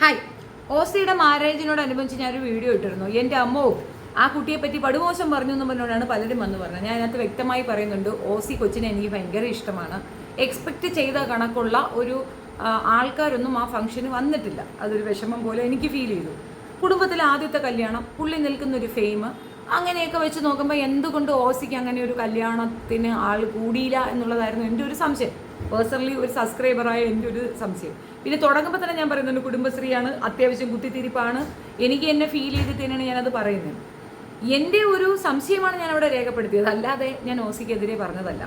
Hi, ഓസിയുടെ മാരേജിനോടനുബന്ധിച്ച് ഞാനൊരു video ഇട്ടിരുന്നു. എൻ്റെ അമ്മോ ആ കുട്ടിയെ പറ്റി പടുമോശം പറഞ്ഞു എന്ന് പറഞ്ഞുകൊണ്ടാണ് പലരും വന്ന് പറഞ്ഞത്. ഞാൻ അതിനകത്ത് വ്യക്തമായി പറയുന്നുണ്ട്, ഓസി കൊച്ചിനെ എനിക്ക് ഭയങ്കര ഇഷ്ടമാണ്. എക്സ്പെക്റ്റ് ചെയ്ത കണക്കുള്ള ഒരു ആൾക്കാരൊന്നും ആ ഫംഗ്ഷന് വന്നിട്ടില്ല. അതൊരു വിഷമം പോലെ എനിക്ക് ഫീൽ ചെയ്തു. കുടുംബത്തിലെ ആദ്യത്തെ കല്യാണം, പുള്ളി നിൽക്കുന്നൊരു ഫെയിം, അങ്ങനെയൊക്കെ വെച്ച് നോക്കുമ്പോൾ എന്തുകൊണ്ട് ഓസിക്ക് അങ്ങനെ ഒരു കല്യാണത്തിന് ആൾ കൂടിയില്ല എന്നുള്ളതായിരുന്നു എൻ്റെ ഒരു സംശയം. പേഴ്സണലി ഒരു സബ്സ്ക്രൈബറായ എൻ്റെ ഒരു സംശയം. പിന്നെ തുടങ്ങുമ്പോൾ തന്നെ ഞാൻ പറയുന്നുണ്ട്, കുടുംബശ്രീയാണ്, അത്യാവശ്യം കുത്തിത്തിരിപ്പാണ്, എനിക്ക് എന്നെ ഫീൽ ചെയ്തിട്ട് തന്നെയാണ് ഞാനത് പറയുന്നത്. എൻ്റെ ഒരു സംശയമാണ് ഞാൻ അവിടെ രേഖപ്പെടുത്തിയത്, അല്ലാതെ ഞാൻ ഓസിക്കെതിരെ പറഞ്ഞതല്ല.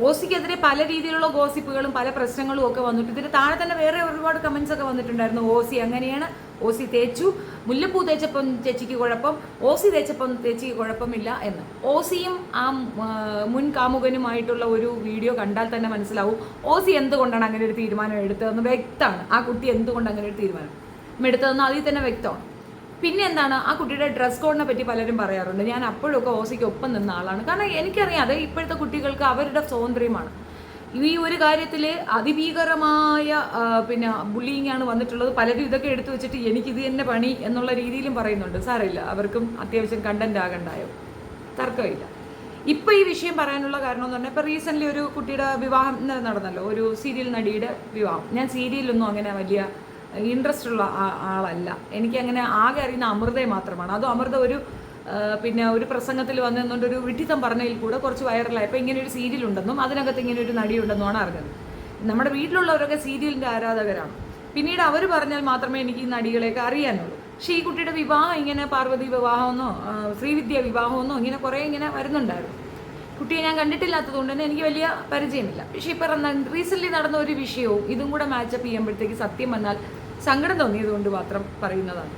ഓസിക്കെതിരെ പല രീതിയിലുള്ള ഗോസിപ്പുകളും പല പ്രശ്നങ്ങളും ഒക്കെ വന്നിട്ട് ഇതിന് താഴെ തന്നെ വേറെ ഒരുപാട് കമൻസ് ഒക്കെ വന്നിട്ടുണ്ടായിരുന്നു. ഓസി അങ്ങനെയാണ്, ഓസി തേച്ചു, മുല്ലപ്പൂ തേച്ചപ്പം ചേച്ചിക്ക് കുഴപ്പം, ഓസി തേച്ചപ്പം ചേച്ചിക്ക് കുഴപ്പമില്ല എന്ന്. ഓസിയും ആ മുൻ കാമുകനുമായിട്ടുള്ള ഒരു വീഡിയോ കണ്ടാൽ തന്നെ മനസ്സിലാവും ഓസി എന്തുകൊണ്ടാണ് അങ്ങനെ ഒരു തീരുമാനം എടുത്തതെന്ന് വ്യക്തമാണ്. ആ കുട്ടി എന്തുകൊണ്ട് അങ്ങനെ ഒരു തീരുമാനം എടുത്തതെന്ന് അതിൽ തന്നെ വ്യക്തമാണ്. പിന്നെ എന്താണ്, ആ കുട്ടിയുടെ ഡ്രസ് കോഡിനെ പറ്റി പലരും പറയാറുണ്ട്. ഞാൻ അപ്പോഴൊക്കെ ഓസിക്ക് ഒപ്പം നിന്ന ആളാണ്. കാരണം എനിക്കറിയാതെ ഇപ്പോഴത്തെ കുട്ടികൾക്ക് അവരുടെ സ്വാതന്ത്ര്യമാണ്. ഈ ഒരു കാര്യത്തിൽ അതിഭീകരമായ ബുള്ളിങ് ആണ് വന്നിട്ടുള്ളത്. പലരും ഇതൊക്കെ എടുത്തു വെച്ചിട്ട് എനിക്കിത് തന്നെ പണി എന്നുള്ള രീതിയിലും പറയുന്നുണ്ട്. സാരമില്ല, അവർക്കും അത്യാവശ്യം കണ്ടന്റ് ആകണ്ടായോ, തർക്കമില്ല. ഇപ്പം ഈ വിഷയം പറയാനുള്ള കാരണം എന്ന് പറഞ്ഞാൽ, ഇപ്പോൾ റീസെൻ്റ്ലി ഒരു കുട്ടിയുടെ വിവാഹം നടന്നല്ലോ, ഒരു സീരിയൽ നടിയുടെ വിവാഹം. ഞാൻ സീരിയലൊന്നും അങ്ങനെ വലിയ ഇൻട്രസ്റ്റ് ഉള്ള ആളല്ല. എനിക്കങ്ങനെ ആകെ അറിയുന്ന അമൃതയെ മാത്രമാണ്. അതും അമൃത ഒരു പ്രസംഗത്തിൽ വന്നെന്നുകൊണ്ട് ഒരു വിഡിത്തം പറഞ്ഞതിൽ കൂടെ കുറച്ച് വൈറലായപ്പോൾ ഇങ്ങനെ ഒരു സീരിയൽ ഉണ്ടെന്നും അതിനകത്ത് ഇങ്ങനെ ഒരു നടി ഉണ്ടെന്നുമാണ് അറിഞ്ഞത്. നമ്മുടെ വീട്ടിലുള്ളവരൊക്കെ സീരിയലിൻ്റെ ആരാധകരാണ്. പിന്നീട് അവർ പറഞ്ഞാൽ മാത്രമേ എനിക്ക് ഈ നടികളെയൊക്കെ അറിയാനുള്ളൂ. പക്ഷേ ഈ കുട്ടിയുടെ വിവാഹം ഇങ്ങനെ പാർവതി വിവാഹമെന്നോ ശ്രീവിദ്യ വിവാഹമെന്നോ ഇങ്ങനെ കുറേ ഇങ്ങനെ വരുന്നുണ്ടായിരുന്നു. കുട്ടിയെ ഞാൻ കണ്ടിട്ടില്ലാത്തത് കൊണ്ട് തന്നെ എനിക്ക് വലിയ പരിചയമില്ല. പക്ഷേ ഇപ്പം റീസെൻ്റ്ലി നടന്ന ഒരു വിഷയവും ഇതും കൂടെ മാച്ചപ്പ് ചെയ്യുമ്പോഴത്തേക്ക് സത്യം വന്നാൽ സങ്കടം തോന്നിയതുകൊണ്ട് മാത്രം പറയുന്നതാണ്.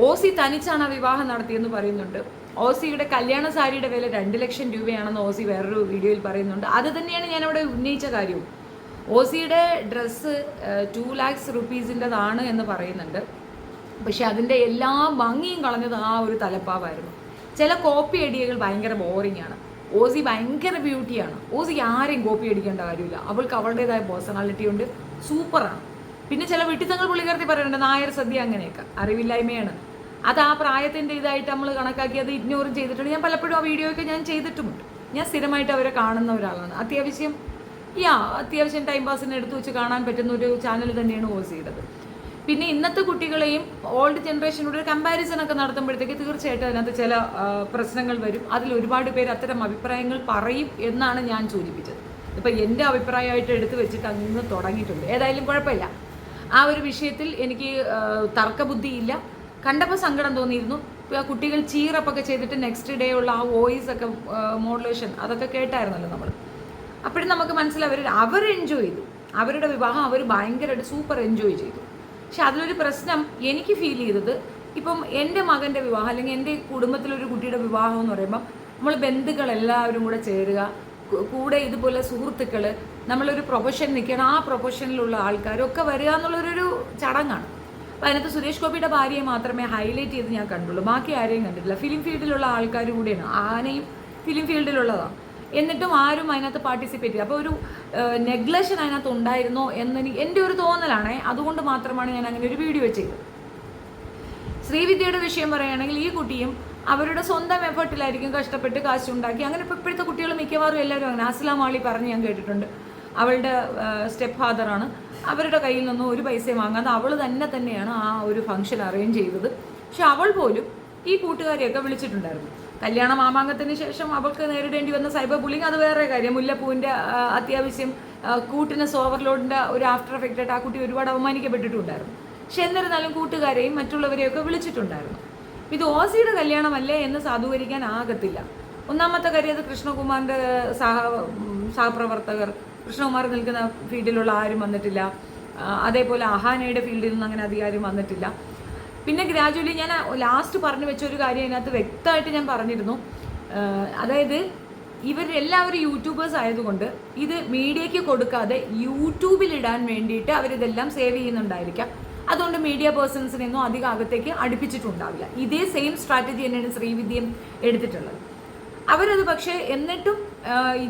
ഓസി തനിച്ചാണ് ആ വിവാഹം നടത്തിയെന്ന് പറയുന്നുണ്ട്. ഓസിയുടെ കല്യാണ സാരിയുടെ വില 2 ലക്ഷം രൂപയാണെന്ന് ഓസി വേറൊരു വീഡിയോയിൽ പറയുന്നുണ്ട്. അത് തന്നെയാണ് ഞാനവിടെ ഉന്നയിച്ച കാര്യവും. ഓസിയുടെ ഡ്രസ്സ് 2 lakhs റുപ്പീസിൻ്റെതാണ് എന്ന് പറയുന്നുണ്ട്. പക്ഷെ അതിൻ്റെ എല്ലാ ഭംഗിയും കളഞ്ഞത് ആ ഒരു തലപ്പാവായിരുന്നു. ചില കോപ്പി അടികൾ ഭയങ്കര ബോറിംഗ് ആണ്. ഓസി ഭയങ്കര ബ്യൂട്ടിയാണ്. ഓസിക്ക് ആരെയും കോപ്പി അടിക്കേണ്ട കാര്യമില്ല. അവൾക്ക് അവളുടേതായ പേഴ്സണാലിറ്റി ഉണ്ട്, സൂപ്പറാണ്. പിന്നെ ചില വിട്ടിത്തങ്ങൾ പുള്ളിക്കാരത്തി പറയുന്നുണ്ട്, നായർ സദ്യ അങ്ങനെയൊക്കെ അറിവില്ലായ്മയാണ്. അത് ആ പ്രായത്തിൻ്റെ ഇതായിട്ട് നമ്മൾ കണക്കാക്കി അത് ഇഗ്നോർ ചെയ്തിട്ടുണ്ട്. ഞാൻ പലപ്പോഴും ആ വീഡിയോയൊക്കെ ഞാൻ ചെയ്തിട്ടുമുണ്ട്. ഞാൻ സ്ഥിരമായിട്ട് അവരെ കാണുന്ന ഒരാളാണ്. അത്യാവശ്യം ടൈം പാസിന് എടുത്തു വെച്ച് കാണാൻ പറ്റുന്ന ഒരു ചാനൽ തന്നെയാണ് ഓസിയുടേത്. പിന്നെ ഇന്നത്തെ കുട്ടികളെയും ഓൾഡ് ജനറേഷനോട് ഒരു കമ്പാരിസൺ ഒക്കെ നടത്തുമ്പോഴത്തേക്ക് തീർച്ചയായിട്ടും അതിനകത്ത് ചില പ്രശ്നങ്ങൾ വരും. അതിൽ ഒരുപാട് പേര് അത്തരം അഭിപ്രായങ്ങൾ പറയും എന്നാണ് ഞാൻ സൂചിപ്പിച്ചത്. ഇപ്പം എൻ്റെ അഭിപ്രായമായിട്ട് എടുത്തു വെച്ചിട്ട് അങ്ങ് തുടങ്ങിയിട്ടുണ്ട്. ഏതായാലും കുഴപ്പമില്ല. ആ ഒരു വിഷയത്തിൽ എനിക്ക് തർക്കബുദ്ധിയില്ല. കണ്ടപ്പോൾ സങ്കടം തോന്നിയിരുന്നു. കുട്ടികൾ ചീറപ്പൊക്കെ ചെയ്തിട്ട് നെക്സ്റ്റ് ഡേ ഉള്ള ആ വോയിസ് ഒക്കെ മോഡുലേഷൻ അതൊക്കെ കേട്ടായിരുന്നല്ലോ നമ്മൾ. അപ്പോഴും നമുക്ക് മനസ്സിലാവും അവർ എൻജോയ് ചെയ്തു. അവരുടെ വിവാഹം അവർ ഭയങ്കരമായിട്ട് സൂപ്പർ എൻജോയ് ചെയ്തു. പക്ഷെ അതിലൊരു പ്രശ്നം എനിക്ക് ഫീൽ ചെയ്തത്, ഇപ്പം എൻ്റെ മകൻ്റെ വിവാഹം അല്ലെങ്കിൽ എൻ്റെ കുടുംബത്തിലൊരു കുട്ടിയുടെ വിവാഹം എന്ന് പറയുമ്പം നമ്മൾ ബന്ധുക്കളെല്ലാവരും കൂടെ ചേരുക, കൂടെ ഇതുപോലെ സുഹൃത്തുക്കൾ, നമ്മളൊരു പ്രൊഫഷൻ നിൽക്കണം, ആ പ്രൊഫഷനിലുള്ള ആൾക്കാരൊക്കെ വരിക എന്നുള്ളൊരു ചടങ്ങാണ്. അപ്പോൾ അതിനകത്ത് സുരേഷ് ഗോപിയുടെ ഭാര്യയെ മാത്രമേ ഹൈലൈറ്റ് ചെയ്ത് ഞാൻ കണ്ടുള്ളൂ. ബാക്കി ആരെയും കണ്ടിട്ടില്ല. ഫിലിം ഫീൽഡിലുള്ള ആൾക്കാർ കൂടെയാണ്. ആനയും ഫിലിം ഫീൽഡിലുള്ളതാണ്. എന്നിട്ടും ആരും അതിനകത്ത് പാർട്ടിസിപ്പേറ്റ് ചെയ്യും. അപ്പോൾ ഒരു നെഗ്ലക്ഷൻ അതിനകത്ത് ഉണ്ടായിരുന്നോ എൻ്റെ ഒരു തോന്നലാണേ. അതുകൊണ്ട് മാത്രമാണ് ഞാൻ അങ്ങനെ ഒരു വീഡിയോ ചെയ്തത്. ശ്രീവിദ്യയുടെ വിഷയം പറയുകയാണെങ്കിൽ, ഈ കുട്ടിയും അവരുടെ സ്വന്തം എഫേർട്ടിലായിരിക്കും കഷ്ടപ്പെട്ട് കാശുണ്ടാക്കി. അങ്ങനെ ഇപ്പോൾ ഇപ്പോഴത്തെ കുട്ടികൾ മിക്കവാറും എല്ലാവരും അങ്ങനെ. അസ്ലാം ആളി പറഞ്ഞ് ഞാൻ കേട്ടിട്ടുണ്ട്, അവളുടെ സ്റ്റെപ്പ് ഫാദറാണ്. അവരുടെ കയ്യിൽ നിന്നും ഒരു പൈസയും വാങ്ങാതെ അവൾ തന്നെയാണ് ആ ഒരു ഫംഗ്ഷൻ അറേഞ്ച് ചെയ്തത്. പക്ഷെ അവൾ പോലും ഈ കൂട്ടുകാരെയൊക്കെ വിളിച്ചിട്ടുണ്ടായിരുന്നു. കല്യാണ മാമാങ്കത്തിന് ശേഷം അവൾക്ക് നേരിടേണ്ടി വന്ന സൈബർ ബുള്ളിങ് അത് വേറെ കാര്യം. മുല്ലപ്പൂവിൻ്റെ അത്യാവശ്യം കൂട്ടിനെസ് ഓവർലോഡിൻ്റെ ഒരു ആഫ്റ്റർ എഫക്റ്റായിട്ട് ആ കുട്ടി ഒരുപാട് അവമാനിക്കപ്പെട്ടിട്ടുണ്ടായിരുന്നു. പക്ഷെ എന്നിരുന്നാലും കൂട്ടുകാരെയും മറ്റുള്ളവരെയൊക്കെ വിളിച്ചിട്ടുണ്ടായിരുന്നു. ഇത് ഓസിയുടെ കല്യാണമല്ലേ എന്ന് സാധൂകരിക്കാൻ ആകത്തില്ല. ഒന്നാമത്തെ കാര്യം, അത് കൃഷ്ണകുമാറിൻ്റെ സഹപ്രവർത്തകർ, കൃഷ്ണകുമാർ നിൽക്കുന്ന ഫീൽഡിലുള്ള ആരും വന്നിട്ടില്ല. അതേപോലെ അഹാനയുടെ ഫീൽഡിൽ നിന്ന് അങ്ങനെ അധികാരം വന്നിട്ടില്ല. പിന്നെ ഗ്രാജുവലി ഞാൻ ലാസ്റ്റ് പറഞ്ഞു വെച്ച ഒരു കാര്യം അതിനകത്ത് വ്യക്തമായിട്ട് ഞാൻ പറഞ്ഞിരുന്നു. അതായത് ഇവരെല്ലാവരും യൂട്യൂബേഴ്സ് ആയതുകൊണ്ട് ഇത് മീഡിയയ്ക്ക് കൊടുക്കാതെ യൂട്യൂബിലിടാൻ വേണ്ടിയിട്ട് അവരിതെല്ലാം സേവ് ചെയ്യുന്നുണ്ടായിരിക്കാം. അതുകൊണ്ട് മീഡിയ പേഴ്സൺസിനെയൊന്നും അധികം അകത്തേക്ക് അടുപ്പിച്ചിട്ടുണ്ടാവില്ല. ഇതേ സെയിം സ്ട്രാറ്റജി തന്നെയാണ് ശ്രീവിദ്യയും എടുത്തിട്ടുള്ളത്. അവരത് പക്ഷേ എന്നിട്ടും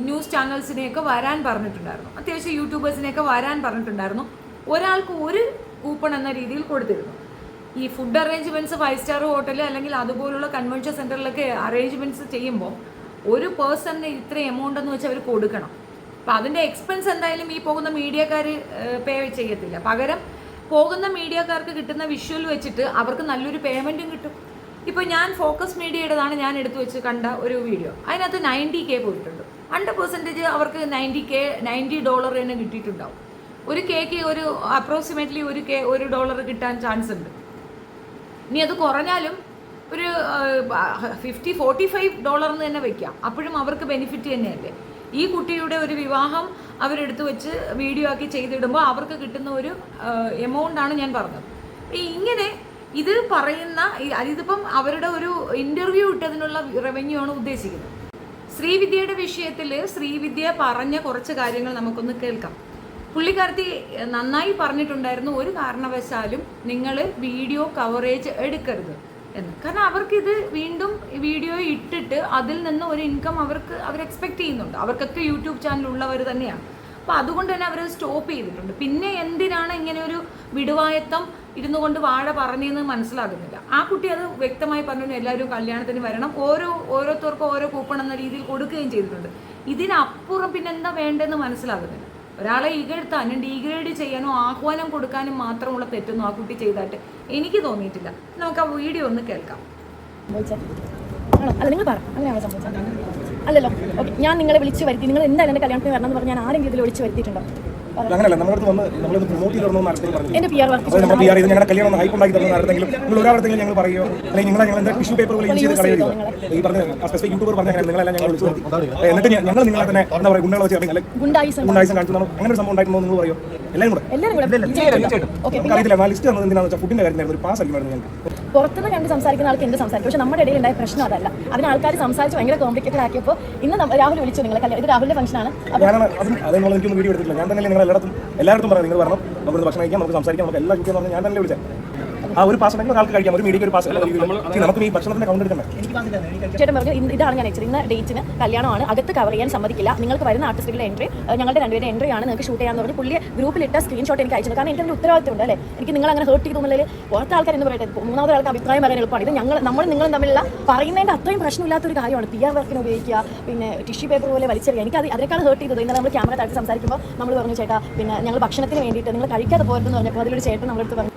ന്യൂസ് ചാനൽസിനെയൊക്കെ വരാൻ പറഞ്ഞിട്ടുണ്ടായിരുന്നു. അത്യാവശ്യം യൂട്യൂബേഴ്സിനെയൊക്കെ വരാൻ പറഞ്ഞിട്ടുണ്ടായിരുന്നു. ഒരാൾക്ക് ഒരു കൂപ്പൺ എന്ന രീതിയിൽ കൊടുത്തിരുന്നു. ഈ ഫുഡ് അറേഞ്ച്മെൻറ്റ്സ് 5 സ്റ്റാർ ഹോട്ടൽ അല്ലെങ്കിൽ അതുപോലുള്ള കൺവെൻഷൻ സെൻറ്ററിലൊക്കെ അറേഞ്ച്മെൻറ്റ്സ് ചെയ്യുമ്പോൾ ഒരു പേഴ്സണിന് ഇത്ര എമൗണ്ട് എന്ന് വെച്ചാൽ അവർ കൊടുക്കണം. അപ്പോൾ അതിൻ്റെ എക്സ്പെൻസ് എന്തായാലും ഈ പോകുന്ന മീഡിയക്കാർ പേ ചെയ്യത്തില്ല. പകരം പോകുന്ന മീഡിയക്കാർക്ക് കിട്ടുന്ന വിഷ്വൽ വെച്ചിട്ട് അവർക്ക് നല്ലൊരു പേയ്മെൻറ്റും കിട്ടും. ഇപ്പോൾ ഞാൻ ഫോക്കസ് മീഡിയയുടേതാണ് ഞാൻ എടുത്തു വെച്ച് കണ്ട ഒരു വീഡിയോ. അതിനകത്ത് 90K പോയിട്ടുണ്ട്. 100% അവർക്ക് $90 തന്നെ കിട്ടിയിട്ടുണ്ടാവും. ഒരു കേക്ക് ഒരു അപ്രോക്സിമേറ്റ്ലി $1 കിട്ടാൻ ചാൻസ് ഉണ്ട്. ഇനി അത് കുറഞ്ഞാലും ഒരു $45 എന്ന് തന്നെ വെക്കാം. അപ്പോഴും അവർക്ക് ബെനിഫിറ്റ് തന്നെയല്ലേ. ഈ കുട്ടിയുടെ ഒരു വിവാഹം അവരെടുത്ത് വെച്ച് വീഡിയോ ആക്കി ചെയ്തിടുമ്പോൾ അവർക്ക് കിട്ടുന്ന ഒരു എമൗണ്ടാണ് ഞാൻ പറഞ്ഞത്. ഇങ്ങനെ ഇത് പറയുന്ന ഇതിപ്പം അവരുടെ ഒരു ഇൻ്റർവ്യൂ ഇട്ടതിനുള്ള റവന്യൂ ആണ് ഉദ്ദേശിക്കുന്നത്. ശ്രീവിദ്യയുടെ വിഷയത്തിൽ ശ്രീവിദ്യ പറഞ്ഞ കുറച്ച് കാര്യങ്ങൾ നമുക്കൊന്ന് കേൾക്കാം. പുള്ളിക്കാരത്തി നന്നായി പറഞ്ഞിട്ടുണ്ടായിരുന്നു, ഒരു കാരണവശാലും നിങ്ങൾ വീഡിയോ കവറേജ് എടുക്കരുത് എന്ന്. കാരണം അവർക്കിത് വീണ്ടും വീഡിയോ ഇട്ടിട്ട് അതിൽ നിന്ന് ഒരു ഇൻകം അവർ എക്സ്പെക്ട് ചെയ്യുന്നുണ്ട്. അവർക്കൊക്കെ യൂട്യൂബ് ചാനൽ ഉള്ളവർ തന്നെയാണ്. അപ്പോൾ അതുകൊണ്ട് തന്നെ അവർ സ്റ്റോപ്പ് ചെയ്തിട്ടുണ്ട്. പിന്നെ എന്തിനാണ് ഇങ്ങനെ ഒരു വിടുവായത്തം ഇരുന്നു കൊണ്ട് വാഴ പറഞ്ഞതെന്ന് മനസ്സിലാകുന്നില്ല. ആ കുട്ടി അത് വ്യക്തമായി പറഞ്ഞു, എല്ലാവരും കല്യാണത്തിന് വരണം, ഓരോരുത്തർക്കും ഓരോ കൂപ്പൺ എന്ന രീതിയിൽ കൊടുക്കുകയും ചെയ്തിട്ടുണ്ട്. ഇതിനപ്പുറം പിന്നെ എന്താ വേണ്ടതെന്ന് മനസ്സിലാകുന്നില്ല. ഒരാളെ ഈഗെടുത്താനും ഡീഗ്രേഡ് ചെയ്യാനോ ആഹ്വാനം കൊടുക്കാനും മാത്രമുള്ള തെറ്റൊന്നും ആ കുട്ടി ചെയ്തായിട്ട് എനിക്ക് തോന്നിയിട്ടില്ല. നമുക്ക് ആ വീഡിയോ ഒന്ന് കേൾക്കാം. അല്ല നിങ്ങൾ പറ, അങ്ങനെയാണോ സംഭവിച്ചത്? അല്ലല്ലോ, ഓക്കെ. ഞാൻ നിങ്ങളെ വിളിച്ച് വരുത്തി, നിങ്ങൾ എന്തായാലും എൻ്റെ കല്യാണത്തിന് വരണമെന്ന് പറഞ്ഞാൽ ഞാൻ ആരെങ്കിലും ഇതിൽ വിളിച്ച് വരുത്തിയിട്ടുണ്ടോ? അങ്ങനെയല്ല, നമ്മുടെ അടുത്ത് വന്ന് നമ്മളൊന്ന് പ്രൊമോട്ട് ചെയ്തു എൻ്റെ PR വർക്ക് ഞങ്ങളുടെ കല്യാണം ഹൈപ്പ് ഉണ്ടാക്കി തരുന്ന ആരെങ്കിലും നിങ്ങൾ ഒരാളെങ്കിലും ഞങ്ങൾ പറയുമോ, അല്ലെങ്കിൽ ഞങ്ങൾ എന്താ ടിഷ്യൂ പേപ്പർ പോലെ യൂസ് ചെയ്ത് കളയുമോ? ഈ പറഞ്ഞ സ്പെസിഫിക് യൂട്യൂബർ പറഞ്ഞ നിങ്ങളെല്ലാം ഞങ്ങൾ വിളിച്ചു എന്നിട്ട് ഞങ്ങൾ നിങ്ങളെ തന്നെ എന്താ പറയുക ഗുണ്ടകൾ വെച്ച് അല്ലെങ്കിൽ ഗുണ്ടായിസം കാണിച്ചു അങ്ങനെ ഒരു സംഭവം ഉണ്ടായിട്ടുണ്ടോ നിങ്ങൾ പറയോ? എല്ലാവരും കൂടെ അറിയത്തില്ല. ലിസ്റ്റ് തന്നത് എന്തിനാണെന്ന് വെച്ചാൽ ഫുഡിന്റെ കാര്യമായിരുന്നു, ഒരു പാസ് അടിക്കുമായിരുന്നു ഞങ്ങൾക്ക്. പുറത്തുനിന്ന് കണ്ട് സംസാരിക്കുന്ന ആൾക്ക് എന്ത് സംസാരിക്കും, പക്ഷേ നമ്മുടെ ഇടയിൽ ഉണ്ടായ പ്രശ്നം അതല്ല. അതിന് ആൾക്കാർ സംസാരിച്ച് ഭയങ്കര കോംപ്ലിക്കേറ്റഡ് ആക്കിയപ്പോൾ ഇന്ന് രാഹുൽ വിളിച്ചു നിങ്ങളെ കല്യാണം. ഇത് രാഹുലിന്റെ ഫംഗ്ഷനാണ്. ഞാനാണ് അതെന്നുള്ള എനിക്കൊന്നും വീഡിയോ എടുത്തിട്ടില്ല. ഞാൻ തന്നെ നിങ്ങൾ എല്ലായിടത്തും പറയാം, നിങ്ങൾ വരണം, നമുക്ക് ഭക്ഷണം കഴിക്കാം, നമുക്ക് സംസാരിക്കാം, നമുക്ക് എല്ലാം കിട്ടിയെന്ന് പറഞ്ഞാൽ ഞാൻ തന്നെ വിളിച്ചത്. ആ ഒരു പാസ് ഉണ്ടെങ്കിൽ ആൾക്ക് കഴിക്കാം, ഒരു മീഡിയക്ക് ഒരു പാസ്. നമുക്ക് ഈ ഭക്ഷണത്തിന്റെ കൗണ്ട് എടുക്കണ്ടേ? ചേട്ടൻ പറഞ്ഞു ഇതാണ് ഞാൻ അയച്ചത്, ഇന്ന ഡേറ്റിന് കല്യാണമാണ്, അകത്ത് കവർ ചെയ്യാൻ സമ്മതിക്കില്ല, നിങ്ങൾക്ക് വരുന്ന ആർട്ടിസ്റ്റുകളുടെ എൻട്രി ഞങ്ങളുടെ രണ്ടുപേരുടെ എൻട്രി ആണ്, നിങ്ങൾക്ക് ഷൂട്ട് ചെയ്യാന്ന് പറഞ്ഞ് പുള്ളിയെ ഗ്രൂപ്പിലിട്ട സ്ക്രീൻഷോട്ട് എനിക്ക് അയച്ചു. കാരണം എനിക്ക് അതിൻ്റെ ഉത്തരവാദിത്തം ഉണ്ട് അല്ലേ. എനിക്ക് നിങ്ങൾ അങ്ങനെ ഹേർട്ട് ചെയ്തൊന്നുമില്ല. പുറത്തെ ആൾക്കാർ എന്ന് പറയട്ടെ, മൂന്നാമത്തെ ആൾക്ക് അഭിപ്രായം പറയാൻ എളുപ്പമാണ്. ഇത് നിങ്ങളും തമ്മിലുള്ള പറയുന്നതിൻ്റെ അത്രയും പ്രശ്നമില്ലാത്തൊരു കാര്യമാണ്. PR വർക്കിന് ഉപയോഗിക്കുക, പിന്നെ ടിഷ്യൂ പേപ്പർ പോലെ വലിച്ചെറിയുക. എനിക്ക് അതിനേക്കാൾ ഹേർട്ട് ചെയ്തത് ഇന്നലെ നമ്മൾ ക്യാമറ താഴ്ത്തി സംസാരിക്കുമ്പോൾ നമ്മൾ പറഞ്ഞു ചേട്ടാ, പിന്നെ ഞങ്ങൾ ഭക്ഷണത്തിന് വേണ്ടിയിട്ട് നിങ്ങൾ കഴിക്കാതെ പോരുതെന്ന് പറഞ്ഞപ്പോൾ അതിലൊരു ചേട്ടൻ നമ്മളെടുത്ത് പറഞ്ഞു,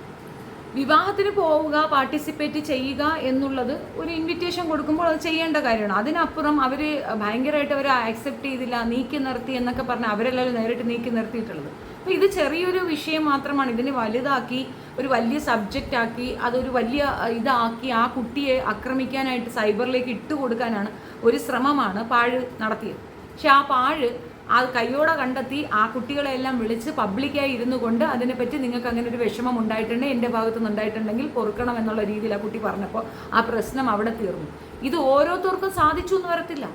വിവാഹത്തിന് പോവുക, പാർട്ടിസിപ്പേറ്റ് ചെയ്യുക എന്നുള്ളത് ഒരു ഇൻവിറ്റേഷൻ കൊടുക്കുമ്പോൾ അത് ചെയ്യേണ്ട കാര്യമാണ്. അതിനപ്പുറം അവർ ഭയങ്കരമായിട്ട് അവർ ആക്സെപ്റ്റ് ചെയ്തില്ല, നീക്കി നിർത്തി എന്നൊക്കെ പറഞ്ഞാൽ അവരെല്ലാം നേരിട്ട് നീക്കി നിർത്തിയിട്ടുള്ളത്. അപ്പോൾ ഇത് ചെറിയൊരു വിഷയം മാത്രമാണ്. ഇതിനെ വലുതാക്കി ഒരു വലിയ സബ്ജക്റ്റ് ആക്കി അതൊരു വലിയ ഇതാക്കി ആ കുട്ടിയെ ആക്രമിക്കാനായിട്ട് സൈബറിലേക്ക് ഇട്ടുകൊടുക്കാനാണ് ഒരു ശ്രമമാണ് പാഴ് നടത്തിയത്. പക്ഷെ ആ പാഴ് ആ കയ്യോടെ കണ്ടെത്തി ആ കുട്ടികളെല്ലാം വിളിച്ച് പബ്ലിക്കായി ഇരുന്നു കൊണ്ട് അതിനെപ്പറ്റി നിങ്ങൾക്ക് അങ്ങനെ ഒരു വിഷമം ഉണ്ടായിട്ടുണ്ടെങ്കിൽ എൻ്റെ ഭാഗത്തുനിന്ന് ഉണ്ടായിട്ടുണ്ടെങ്കിൽ പൊറുക്കണം എന്നുള്ള രീതിയിൽ ആ കുട്ടി പറഞ്ഞപ്പോൾ ആ പ്രശ്നം അവിടെ തീർന്നു. ഇത് ഓരോരുത്തർക്കും സാധിച്ചു എന്ന് വരത്തില്ല,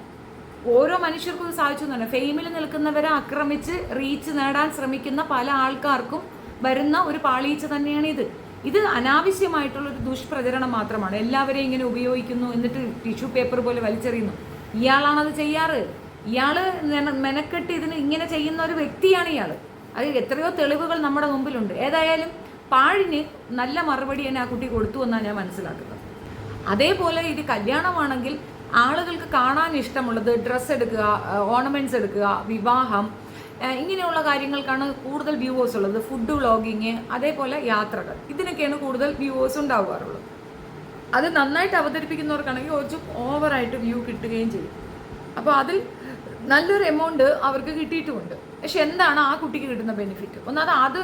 ഓരോ മനുഷ്യർക്കും ഇത് സാധിച്ചു എന്ന് പറഞ്ഞാൽ ഫെയിമിൽ നിൽക്കുന്നവരെ ആക്രമിച്ച് റീച്ച് നേടാൻ ശ്രമിക്കുന്ന പല ആൾക്കാർക്കും വരുന്ന ഒരു പാളീച്ച തന്നെയാണ് ഇത്. ഇത് അനാവശ്യമായിട്ടുള്ളൊരു ദുഷ്പ്രചരണം മാത്രമാണ്. എല്ലാവരെയും ഇങ്ങനെ ഉപയോഗിക്കുന്നു, എന്നിട്ട് ടിഷ്യൂ പേപ്പർ പോലെ വലിച്ചെറിയുന്നു. ഇയാളാണത് ചെയ്യാറ്. ഇയാൾ മെനക്കെട്ട് ഇതിന് ഇങ്ങനെ ചെയ്യുന്ന ഒരു വ്യക്തിയാണ് ഇയാൾ. അത് എത്രയോ തെളിവുകൾ നമ്മുടെ മുമ്പിലുണ്ട്. ഏതായാലും പാഴിന് നല്ല മറുപടി തന്നെ ആ കുട്ടി കൊടുത്തു എന്നാണ് ഞാൻ മനസ്സിലാക്കുന്നത്. അതേപോലെ ഇത് കല്യാണമാണെങ്കിൽ ആളുകൾക്ക് കാണാൻ ഇഷ്ടമുള്ളത് ഡ്രസ്സ് എടുക്കുക, ഓർണമെൻറ്റ്സ് എടുക്കുക, വിവാഹം, ഇങ്ങനെയുള്ള കാര്യങ്ങൾക്കാണ് കൂടുതൽ വ്യൂവേഴ്സ് ഉള്ളത്. ഫുഡ് വ്ളോഗിങ്, അതേപോലെ യാത്രകൾ, ഇതിനൊക്കെയാണ് കൂടുതൽ വ്യൂവേഴ്സ് ഉണ്ടാവാറുള്ളത്. അത് നന്നായിട്ട് അവതരിപ്പിക്കുന്നവർക്കാണെങ്കിൽ കുറച്ച് ഓവറായിട്ട് വ്യൂ കിട്ടുകയും ചെയ്യും. അപ്പോൾ അതിൽ നല്ലൊരു എമൗണ്ട് അവർക്ക് കിട്ടിയിട്ടുമുണ്ട്. പക്ഷെ എന്താണ് ആ കുട്ടിക്ക് കിട്ടുന്ന ബെനിഫിറ്റ്? ഒന്നാമത് അത്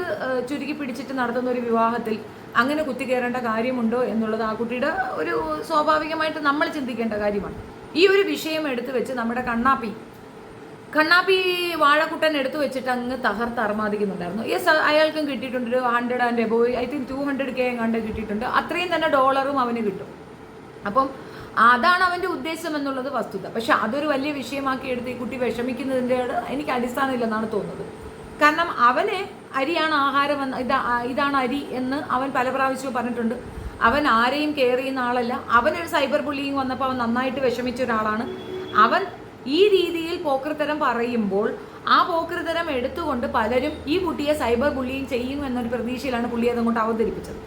ചുരുക്കി പിടിച്ചിട്ട് നടത്തുന്ന ഒരു വിവാഹത്തിൽ അങ്ങനെ കുത്തിക്കയറേണ്ട കാര്യമുണ്ടോ എന്നുള്ളത് ആ കുട്ടിയുടെ ഒരു സ്വാഭാവികമായിട്ട് നമ്മൾ ചിന്തിക്കേണ്ട കാര്യമാണ്. ഈ ഒരു വിഷയം എടുത്തു വെച്ച് നമ്മുടെ കണ്ണാപ്പി വാഴക്കുട്ടൻ എടുത്തു വെച്ചിട്ട് അങ്ങ് തകർത്ത് അർമാദിക്കുന്നുണ്ടായിരുന്നു. യെസ്, അയാൾക്കും കിട്ടിയിട്ടുണ്ട് ഒരു 100 and above, I think 200K എങ്ങാണ്ട് കിട്ടിയിട്ടുണ്ട്. അത്രയും തന്നെ ഡോളറും അവന് കിട്ടും. അപ്പം അതാണ് അവൻ്റെ ഉദ്ദേശം എന്നുള്ളത് വസ്തുത. പക്ഷെ അതൊരു വലിയ വിഷയമാക്കി എടുത്ത് ഈ കുട്ടി വിഷമിക്കുന്നതിൻ്റെ എനിക്ക് അടിസ്ഥാനമില്ലെന്നാണ് തോന്നുന്നത്. കാരണം അവന് അരിയാണ് ആഹാരം എന്ന്, ഇതാണ് അരി എന്ന് അവൻ പല പ്രാവശ്യവും പറഞ്ഞിട്ടുണ്ട്. അവൻ ആരെയും കെയർ ചെയ്യുന്ന ആളല്ല. അവനൊരു സൈബർ ബുള്ളിങ് വന്നപ്പോൾ അവൻ നന്നായിട്ട് വിഷമിച്ച ഒരാളാണ്. അവൻ ഈ രീതിയിൽ പോക്കർത്തരം പറയുമ്പോൾ ആ പോക്കർത്തരം എടുത്തുകൊണ്ട് പലരും ഈ കുട്ടിയെ സൈബർ ബുള്ളിങ് ചെയ്യും എന്നൊരു പ്രതീക്ഷയിലാണ് പുള്ളി അതങ്ങോട്ട് അവതരിപ്പിച്ചത്.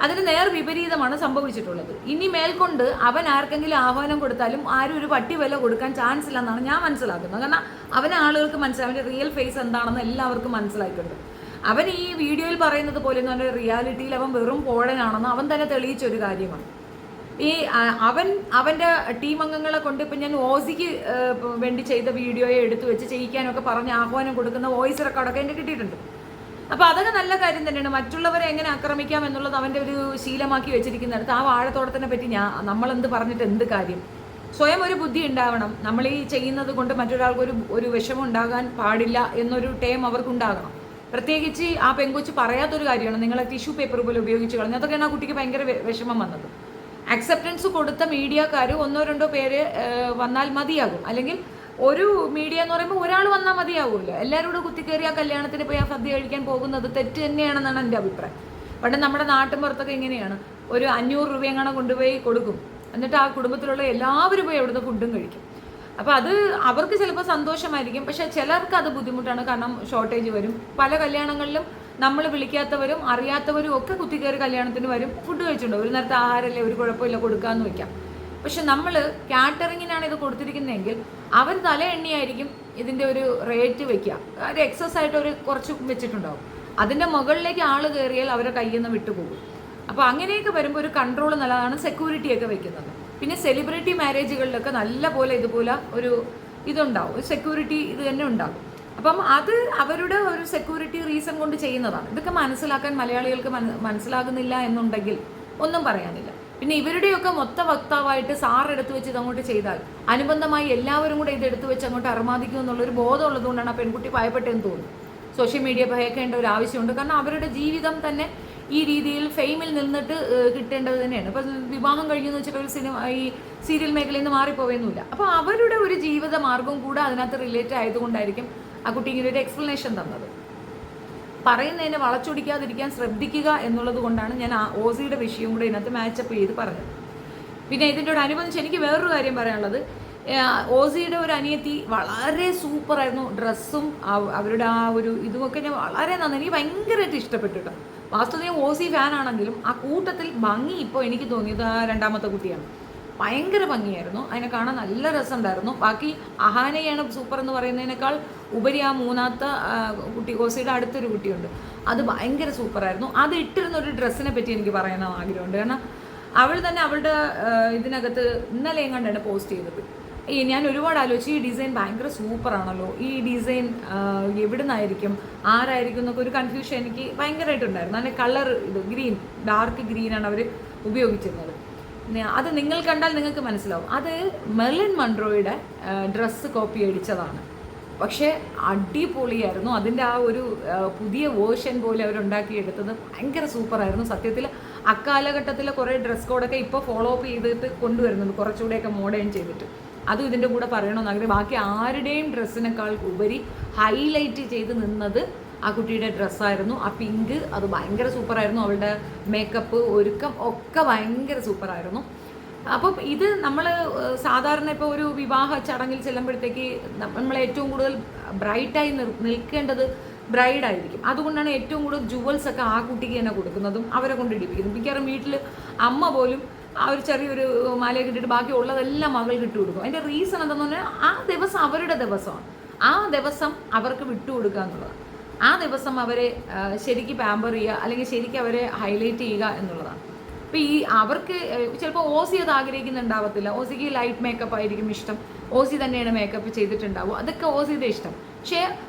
അതിന് നേർ വിപരീതമാണ് സംഭവിച്ചിട്ടുള്ളത്. ഇനി മേൽക്കൊണ്ട് അവൻ ആർക്കെങ്കിലും ആഹ്വാനം കൊടുത്താലും ആരും ഒരു പട്ടി വില കൊടുക്കാൻ ചാൻസ് ഇല്ലെന്നാണ് ഞാൻ മനസ്സിലാക്കുന്നത്. കാരണം അവനെ ആളുകൾക്ക് മനസ്സിലാവും, അവൻ്റെ റിയൽ ഫേസ് എന്താണെന്ന് എല്ലാവർക്കും മനസ്സിലായിട്ടുണ്ട്. അവൻ ഈ വീഡിയോയിൽ പറയുന്നത് പോലെ ഒന്നും അവൻ്റെ റിയാലിറ്റിയിൽ അവൻ വെറും പോഴനാണെന്ന് അവൻ തന്നെ തെളിയിച്ചൊരു കാര്യമാണ്. ഈ അവൻ്റെ ടീം അംഗങ്ങളെ കൊണ്ട് ഇപ്പം ഞാൻ ഓസിക്ക് വേണ്ടി ചെയ്ത വീഡിയോയെ എടുത്തു വെച്ച് ചെയ്യിക്കാനൊക്കെ പറഞ്ഞ് ആഹ്വാനം കൊടുക്കുന്ന വോയിസ് റെക്കോർഡൊക്കെ എൻ്റെ കിട്ടിയിട്ടുണ്ട്. അപ്പോൾ അതൊക്കെ നല്ല കാര്യം തന്നെയാണ്. മറ്റുള്ളവരെ എങ്ങനെ ആക്രമിക്കാം എന്നുള്ളത് അവൻ്റെ ഒരു ശീലമാക്കി വെച്ചിരിക്കുന്നിടത്ത് ആ വാഴത്തോട്ടത്തിനെ പറ്റി നമ്മളെന്ത് പറഞ്ഞിട്ട് എന്ത് കാര്യം? സ്വയം ഒരു ബുദ്ധി ഉണ്ടാവണം. നമ്മൾ ഈ ചെയ്യുന്നത് കൊണ്ട് മറ്റൊരാൾക്ക് ഒരു വിഷമം ഉണ്ടാകാൻ പാടില്ല എന്നൊരു ടൈം അവർക്കുണ്ടാകണം. പ്രത്യേകിച്ച് ആ പെങ്കൊച്ച് പറയാത്തൊരു കാര്യമാണ്, നിങ്ങളെ ടിഷ്യൂ പേപ്പർ പോലെ ഉപയോഗിച്ച് കളഞ്ഞു. അതൊക്കെയാണ് ആ കുട്ടിക്ക് ഭയങ്കര വിഷമം വന്നത്. അക്സെപ്റ്റൻസ് കൊടുത്ത മീഡിയക്കാർ 1-2 പേര് വന്നാൽ മതിയാകും. അല്ലെങ്കിൽ ഒരു മീഡിയ എന്ന് പറയുമ്പോൾ ഒരാൾ വന്നാൽ മതിയാവുമല്ലോ. എല്ലാവരും കൂടെ കുത്തിക്കയറി ആ കല്യാണത്തിന് പോയി ആ സദ്യ കഴിക്കാൻ പോകുന്നത് തെറ്റ് തന്നെയാണെന്നാണ് എൻ്റെ അഭിപ്രായം. പണ്ട് നമ്മുടെ നാട്ടിൻ പുറത്തൊക്കെ ഇങ്ങനെയാണ്, ഒരു 500 രൂപ എങ്ങനെ കൊണ്ടുപോയി കൊടുക്കും, എന്നിട്ട് ആ കുടുംബത്തിലുള്ള എല്ലാവരും പോയി അവിടുത്തെ ഫുഡും കഴിക്കും. അപ്പോൾ അത് അവർക്ക് ചിലപ്പോൾ സന്തോഷമായിരിക്കും, പക്ഷേ ചിലർക്ക് അത് ബുദ്ധിമുട്ടാണ്. കാരണം ഷോർട്ടേജ് വരും. പല കല്യാണങ്ങളിലും നമ്മൾ വിളിക്കാത്തവരും അറിയാത്തവരും ഒക്കെ കുത്തിക്കയറി കല്യാണത്തിന് വരും, ഫുഡ് കഴിച്ചിട്ടുണ്ടോ, ഒരു നേരത്തെ ആഹാരമല്ലേ, ഒരു കുഴപ്പമില്ല, കൊടുക്കാമെന്ന് വെക്കാം. പക്ഷെ നമ്മൾ കാറ്ററിങ്ങിനാണ് ഇത് കൊടുത്തിരിക്കുന്നതെങ്കിൽ അവർ തല എണ്ണിയായിരിക്കും ഇതിൻ്റെ ഒരു റേറ്റ് വയ്ക്കുക. ഒരു എക്സസ് ആയിട്ട് ഒരു കുറച്ച് വെച്ചിട്ടുണ്ടാവും. അതിൻ്റെ മുകളിലേക്ക് ആൾ കയറിയാൽ അവരെ കയ്യിൽ നിന്ന് വിട്ടുപോകും. അപ്പോൾ അങ്ങനെയൊക്കെ വരുമ്പോൾ ഒരു കൺട്രോൾ നല്ലതാണ്. സെക്യൂരിറ്റിയൊക്കെ വെക്കുന്നത്. പിന്നെ സെലിബ്രിറ്റി മാരേജുകളിലൊക്കെ നല്ല പോലെ ഇതുപോലെ ഒരു ഇതുണ്ടാവും, സെക്യൂരിറ്റി ഇത് തന്നെ ഉണ്ടാകും. അപ്പം അത് അവരുടെ ഒരു സെക്യൂരിറ്റി റീസൺ കൊണ്ട് ചെയ്യുന്നതാണ്. ഇതൊക്കെ മനസ്സിലാക്കാൻ മലയാളികൾക്ക് മനസ്സിലാകുന്നില്ല എന്നുണ്ടെങ്കിൽ ഒന്നും പറയാനില്ല. പിന്നെ ഇവരുടെയൊക്കെ മൊത്ത വക്താവായിട്ട് എടുത്തു വെച്ച് ഇതങ്ങോട്ട് ചെയ്താൽ അനുബന്ധമായി എല്ലാവരും കൂടെ ഇതെടുത്ത് വെച്ച് അങ്ങോട്ട് അർമാദിക്കും എന്നുള്ളൊരു ബോധം ഉള്ളതുകൊണ്ടാണ് ആ പെൺകുട്ടി ഭയപ്പെട്ടെന്ന് തോന്നുന്നു. സോഷ്യൽ മീഡിയ ഭയക്കേണ്ട ഒരു ആവശ്യമുണ്ട്. കാരണം അവരുടെ ജീവിതം തന്നെ ഈ രീതിയിൽ ഫെയിമിൽ നിന്നിട്ട് കിട്ടേണ്ടത് തന്നെയാണ്. ഇപ്പം വിവാഹം കഴിഞ്ഞെന്ന് വെച്ചിട്ട് ഒരു ഈ സീരിയൽ മേഖലയിൽ നിന്ന് മാറിപ്പോവുന്നില്ല. അപ്പോൾ അവരുടെ ഒരു ജീവിത മാർഗവും കൂടെ അതിനകത്ത് റിലേറ്റ് ആയതുകൊണ്ടായിരിക്കും ആ കുട്ടി ഇങ്ങനെ ഒരു എക്സ്പ്ലനേഷൻ തന്നത്. പറയുന്നതിനെ വളച്ചൊടിക്കാതിരിക്കാൻ ശ്രദ്ധിക്കുക എന്നുള്ളത് കൊണ്ടാണ് ഞാൻ ആ ഓസിയുടെ വിഷയവും കൂടെ ഇതിനകത്ത് മാച്ചപ്പ് ചെയ്ത് പറഞ്ഞത്. പിന്നെ ഇതിൻ്റെ അനുബന്ധിച്ച് എനിക്ക് വേറൊരു കാര്യം പറയാനുള്ളത്, ഓസിയുടെ ഒരു അനിയത്തി വളരെ സൂപ്പറായിരുന്നു. ഡ്രസ്സും അവരുടെ ആ ഒരു ഇതുമൊക്കെ ഞാൻ വളരെ നന്ദി, എനിക്ക് ഭയങ്കരമായിട്ട് ഇഷ്ടപ്പെട്ടിട്ട്. വാസ്തവത്തിൽ ഓസി ഫാനാണെങ്കിലും ആ കൂട്ടത്തിൽ ഭംഗി ഇപ്പോൾ എനിക്ക് തോന്നിയത് ആ 2ാമത്തെ കുട്ടിയാണ്. ഭയങ്കര ഭംഗിയായിരുന്നു, അതിനെ കാണാൻ നല്ല രസമുണ്ടായിരുന്നു. ബാക്കി അഹാനയാണ് സൂപ്പർ എന്ന് പറയുന്നതിനേക്കാൾ ഉപരി ആ 3ാമത്തെ കുട്ടി, ഓസിയുടെ അടുത്തൊരു കുട്ടിയുണ്ട്, അത് ഭയങ്കര സൂപ്പറായിരുന്നു. അത് ഇട്ടിരുന്ന ഒരു ഡ്രസ്സിനെ പറ്റി എനിക്ക് പറയാൻ ആഗ്രഹമുണ്ട്. കാരണം അവൾ തന്നെ അവളുടെ ഇതിനകത്ത് ഇന്നലെ എങ്ങാണ്ടാണ് പോസ്റ്റ് ചെയ്തത്. ഞാൻ ഒരുപാട് ആലോചിച്ച്, ഈ ഡിസൈൻ ഭയങ്കര സൂപ്പറാണല്ലോ, ഈ ഡിസൈൻ എവിടെ നിന്നായിരിക്കും, ആരായിരിക്കും എന്നൊക്കെ ഒരു കൺഫ്യൂഷൻ എനിക്ക് ഭയങ്കരമായിട്ടുണ്ടായിരുന്നു. അതിൻ്റെ കളർ ഇത് ഗ്രീൻ, ഡാർക്ക് ഗ്രീനാണ് അവർ ഉപയോഗിച്ചിരുന്നത്. അത് നിങ്ങൾ കണ്ടാൽ നിങ്ങൾക്ക് മനസ്സിലാവും, അത് മെർലിൻ മൺറോയുടെ ഡ്രസ്സ് കോപ്പി അടിച്ചതാണ്. പക്ഷേ അടിപൊളിയായിരുന്നു. അതിൻ്റെ ആ ഒരു പുതിയ വേർഷൻ പോലെ അവരുണ്ടാക്കിയെടുത്തത് ഭയങ്കര സൂപ്പറായിരുന്നു. സത്യത്തിൽ അക്കാലഘട്ടത്തിലെ കുറേ ഡ്രസ് കോഡൊക്കെ ഇപ്പോൾ ഫോളോ അപ്പ് ചെയ്തിട്ട് കൊണ്ടുവരുന്നുണ്ട്, കുറച്ചുകൂടെയൊക്കെ മോഡേൺ ചെയ്തിട്ട്. അതും ഇതിൻ്റെ കൂടെ പറയണമെന്നാഗ്രഹം. ബാക്കി ആരുടെയും ഡ്രസ്സിനേക്കാൾ ഉപരി ഹൈലൈറ്റ് ചെയ്ത് നിന്നത് ആ കുട്ടിയുടെ ഡ്രസ്സായിരുന്നു. ആ പിങ്ക് അത് ഭയങ്കര സൂപ്പറായിരുന്നു. അവളുടെ മേക്കപ്പ്, ഒരുക്കം ഒക്കെ ഭയങ്കര സൂപ്പറായിരുന്നു. അപ്പം ഇത് നമ്മൾ സാധാരണ ഇപ്പോൾ ഒരു വിവാഹ ചടങ്ങിൽ ചെല്ലുമ്പോഴത്തേക്ക് നമ്മൾ ഏറ്റവും കൂടുതൽ ബ്രൈറ്റായി നിൽക്കേണ്ടത് ബ്രൈഡായിരിക്കും. അതുകൊണ്ടാണ് ഏറ്റവും കൂടുതൽ ജുവൽസൊക്കെ ആ കുട്ടിക്ക് തന്നെ കൊടുക്കുന്നതും അവരെ കൊണ്ട് ഇടിപ്പിക്കുന്നത്. മിക്കവാറും വീട്ടിൽ അമ്മ പോലും ആ ഒരു ചെറിയൊരു മാലയൊക്കെ ഇട്ടിട്ട് ബാക്കി ഉള്ളതെല്ലാം മകൾക്ക് ഇട്ട് കൊടുക്കും. അതിൻ്റെ റീസൺ എന്താണെന്ന് പറഞ്ഞാൽ ആ ദിവസം അവരുടെ ദിവസമാണ്, ആ ദിവസം അവർക്ക് വിട്ടുകൊടുക്കുക എന്നുള്ളതാണ്. ആ ദിവസം അവരെ ശരിക്കും പാമ്പർ ചെയ്യുക, അല്ലെങ്കിൽ ശരിക്കും അവരെ ഹൈലൈറ്റ് ചെയ്യുക എന്നുള്ളതാണ്. അപ്പോൾ ഈ അവർക്ക് ചിലപ്പോൾ ഓസി അത് ആഗ്രഹിക്കുന്നുണ്ടാവത്തില്ല. ഓസിക്ക് ലൈറ്റ് മേക്കപ്പ് ആയിരിക്കും ഇഷ്ടം, ഓസി തന്നെയാണ് മേക്കപ്പ് ചെയ്തിട്ടുണ്ടാവും, അതൊക്കെ ഓസിയുടെ ഇഷ്ടം. പക്ഷേ